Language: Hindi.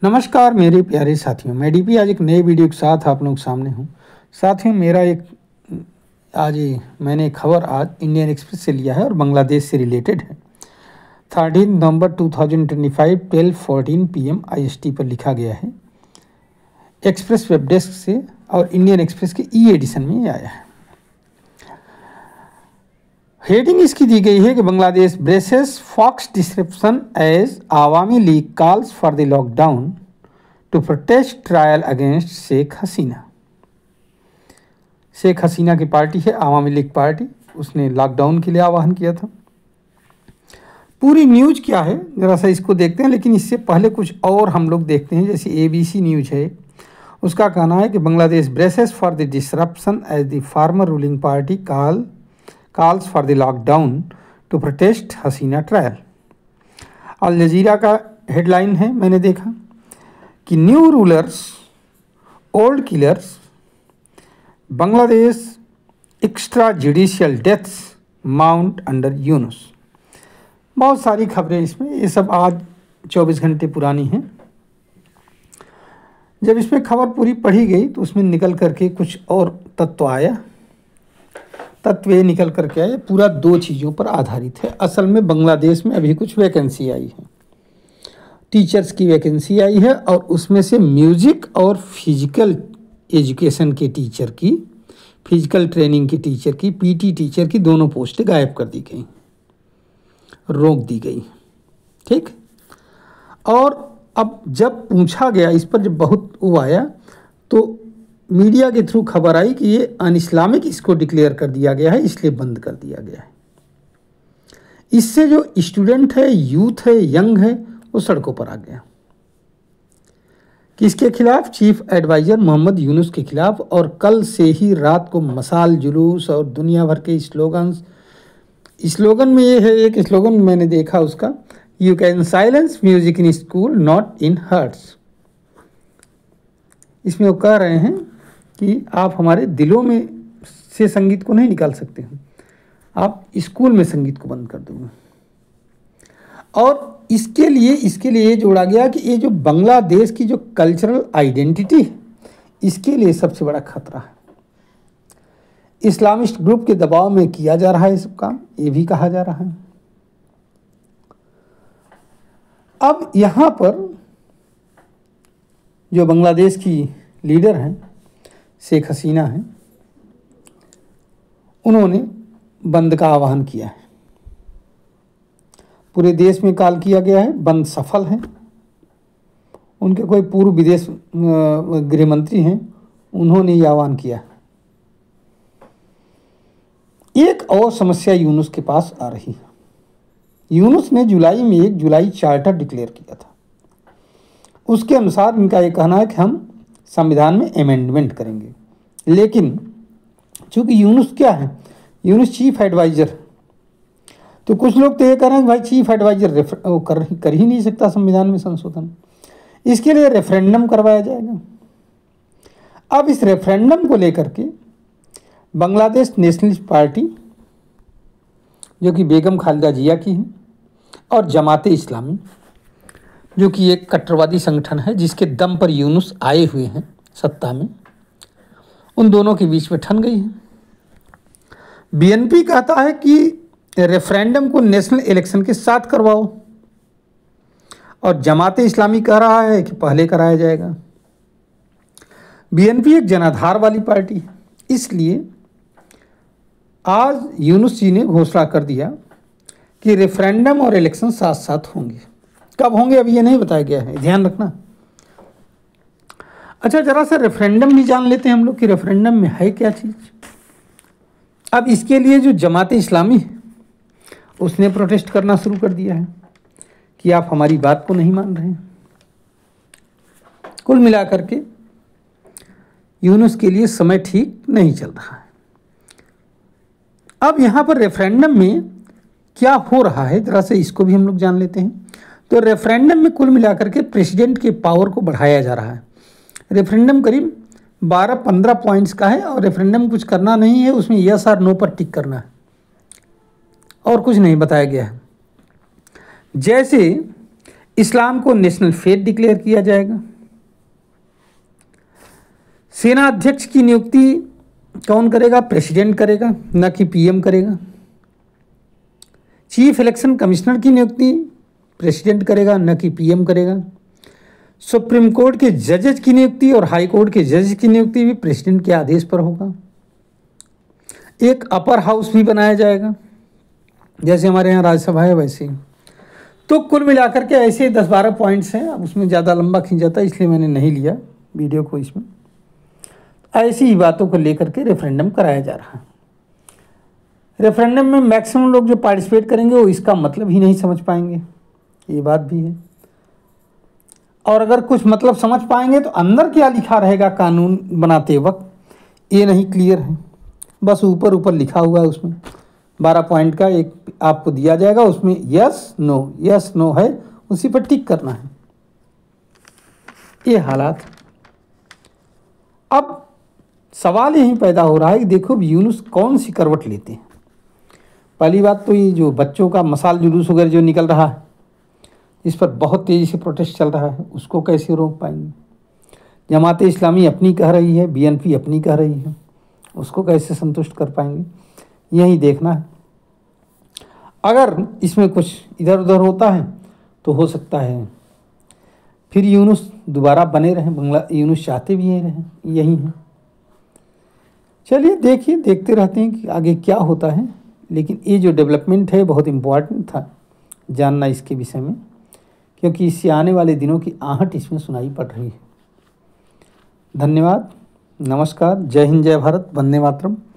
नमस्कार मेरे प्यारे साथियों, मैं डीपी आज एक नए वीडियो के साथ आप लोगों के सामने हूँ। साथियों मैंने खबर आज इंडियन एक्सप्रेस से लिया है और बांग्लादेश से रिलेटेड है। 13 नवंबर 2025 12:14 PM IST पर लिखा गया है। एक्सप्रेस वेब डेस्क से और इंडियन एक्सप्रेस के एडिशन में आया है। हेडिंग इसकी दी गई है कि बांग्लादेश ब्रेसेस फॉक्स disruption as Awami League calls for the lockdown to protest trial against Sheikh Hasina. Sheikh Hasina की पार्टी है आवामी लीग पार्टी, उसने लॉकडाउन के लिए आह्वान किया था। पूरी न्यूज क्या है जरा सा इसको देखते हैं, लेकिन इससे पहले कुछ और हम लोग देखते हैं। जैसे ABC न्यूज है, उसका कहना है कि Bangladesh braces for the disruption as the former ruling party calls for the lockdown to protest Hasina trial. Al Jazeera का हेडलाइन है, मैंने देखा कि new rulers old killers Bangladesh extra judicial deaths mount under Yunus. बहुत सारी खबरें इसमें, ये सब आज 24 घंटे पुरानी हैं। जब इसमें खबर पूरी पढ़ी गई तो उसमें निकल करके कुछ और तत्व ये निकल करके आए। पूरा 2 चीज़ों पर आधारित है। असल में बांग्लादेश में अभी कुछ वैकेंसी आई है, टीचर्स की वैकेंसी आई है, और उसमें से म्यूजिक और फिजिकल एजुकेशन के टीचर की, फिजिकल ट्रेनिंग के टीचर की, PT टीचर की दोनों पोस्टें गायब कर दी गई, रोक दी गई। ठीक। और अब जब पूछा गया इस पर, जब बहुत वो आया तो मीडिया के थ्रू खबर आई कि ये अनइस्लामिक इसको डिक्लेयर कर दिया गया है, इसलिए बंद कर दिया गया है। इससे जो स्टूडेंट है, यूथ है, यंग है, वो सड़कों पर आ गया। किसके खिलाफ? चीफ एडवाइजर मोहम्मद यूनुस के खिलाफ। और कल से ही रात को मसाल जुलूस और दुनिया भर के स्लोगन में ये है, एक स्लोगन मैंने देखा उसका, you can silence music in school not in hearts. इसमें वो कह रहे हैं कि आप हमारे दिलों में से संगीत को नहीं निकाल सकते हैं, आप स्कूल में संगीत को बंद कर दोगे। और इसके लिए ये जोड़ा गया कि ये जो बांग्लादेश की जो कल्चरल आइडेंटिटी है, इसके लिए सबसे बड़ा खतरा है। इस्लामिस्ट ग्रुप के दबाव में किया जा रहा है सब काम, ये भी कहा जा रहा है। अब यहाँ पर जो बांग्लादेश की लीडर हैं शेख हसीना हैं, उन्होंने बंद का आह्वान किया है। पूरे देश में कॉल किया गया है, बंद सफल है। उनके कोई पूर्व विदेश गृह मंत्री हैं, उन्होंने ये आह्वान किया है। एक और समस्या यूनुस के पास आ रही है। यूनुस ने जुलाई में 1 जुलाई चार्टर डिक्लेयर किया था। उसके अनुसार इनका ये कहना है कि हम संविधान में अमेंडमेंट करेंगे, लेकिन चूंकि यूनुस क्या है, यूनुस चीफ एडवाइजर, तो कुछ लोग तो ये कह रहे हैं भाई चीफ एडवाइजर कर ही नहीं सकता संविधान में संशोधन, इसके लिए रेफरेंडम करवाया जाएगा। अब इस रेफरेंडम को लेकर के बांग्लादेश नेशनलिस्ट पार्टी, जो कि बेगम खालिदा जिया की है, और जमाते इस्लामी, जो कि एक कट्टरवादी संगठन है जिसके दम पर यूनुस आए हुए हैं सत्ता में, उन दोनों के बीच में ठन गई है। BNP कहता है कि रेफरेंडम को नेशनल इलेक्शन के साथ करवाओ, और जमाते इस्लामी कह रहा है कि पहले कराया जाएगा। BNP एक जनाधार वाली पार्टी है, इसलिए आज यूनुस जी ने घोषणा कर दिया कि रेफरेंडम और इलेक्शन साथ साथ होंगे। कब होंगे अभी ये नहीं बताया गया है, ध्यान रखना। अच्छा, जरा सा रेफरेंडम भी जान लेते हैं हम लोग कि रेफरेंडम में है क्या चीज़। अब इसके लिए जो जमाते इस्लामी है, उसने प्रोटेस्ट करना शुरू कर दिया है कि आप हमारी बात को नहीं मान रहे हैं। कुल मिलाकर के यूनुस के लिए समय ठीक नहीं चल रहा है। अब यहाँ पर रेफरेंडम में क्या हो रहा है, जरा से इसको भी हम लोग जान लेते हैं। तो रेफरेंडम में कुल मिलाकर के प्रेसिडेंट के पावर को बढ़ाया जा रहा है। रेफरेंडम करीब 12-15 पॉइंट्स का है, और रेफरेंडम कुछ करना नहीं है, उसमें यस और नो पर टिक करना है, और कुछ नहीं बताया गया है। जैसे इस्लाम को नेशनल फेथ डिक्लेयर किया जाएगा। सेना अध्यक्ष की नियुक्ति कौन करेगा? प्रेसिडेंट करेगा, न कि पीएम करेगा। चीफ इलेक्शन कमिश्नर की नियुक्ति प्रेसिडेंट करेगा, न कि पीएम करेगा। सुप्रीम कोर्ट के जजेज की नियुक्ति और हाई कोर्ट के जजेज की नियुक्ति भी प्रेसिडेंट के आदेश पर होगा। एक अपर हाउस भी बनाया जाएगा, जैसे हमारे यहाँ राज्यसभा है वैसे ही। तो कुल मिलाकर के ऐसे 10-12 पॉइंट्स हैं। अब उसमें ज़्यादा लंबा खींच जाता है, इसलिए मैंने नहीं लिया वीडियो को इसमें। ऐसी ही बातों को लेकर के रेफरेंडम कराया जा रहा है। रेफरेंडम में मैक्सिमम लोग जो पार्टिसिपेट करेंगे वो इसका मतलब ही नहीं समझ पाएंगे, ये बात भी है। और अगर कुछ मतलब समझ पाएंगे तो अंदर क्या लिखा रहेगा कानून बनाते वक्त, ये नहीं क्लियर है। बस ऊपर ऊपर लिखा हुआ है, उसमें 12 पॉइंट का एक आपको दिया जाएगा, उसमें यस नो है, उसी पर टिक करना है। ये हालात। अब सवाल यही पैदा हो रहा है कि देखो यूनुस कौन सी करवट लेते हैं। पहली बात तो ये जो बच्चों का मसाल जुलूस वगैरह जो निकल रहा है, इस पर बहुत तेज़ी से प्रोटेस्ट चल रहा है, उसको कैसे रोक पाएंगे। जमात इस्लामी अपनी कह रही है, बीएनपी अपनी कह रही है, उसको कैसे संतुष्ट कर पाएंगे, यही देखना है। अगर इसमें कुछ इधर उधर होता है तो हो सकता है फिर यूनुस दोबारा बने रहें। बंगला यूनुस चाहते भी यही हैं। चलिए देखिए, देखते रहते हैं कि आगे क्या होता है। लेकिन ये जो डेवलपमेंट है बहुत इम्पोर्टेंट था जानना इसके विषय में, क्योंकि इससे आने वाले दिनों की आहट इसमें सुनाई पड़ रही है। धन्यवाद, नमस्कार, जय हिंद, जय भारत, वंदे मातरम।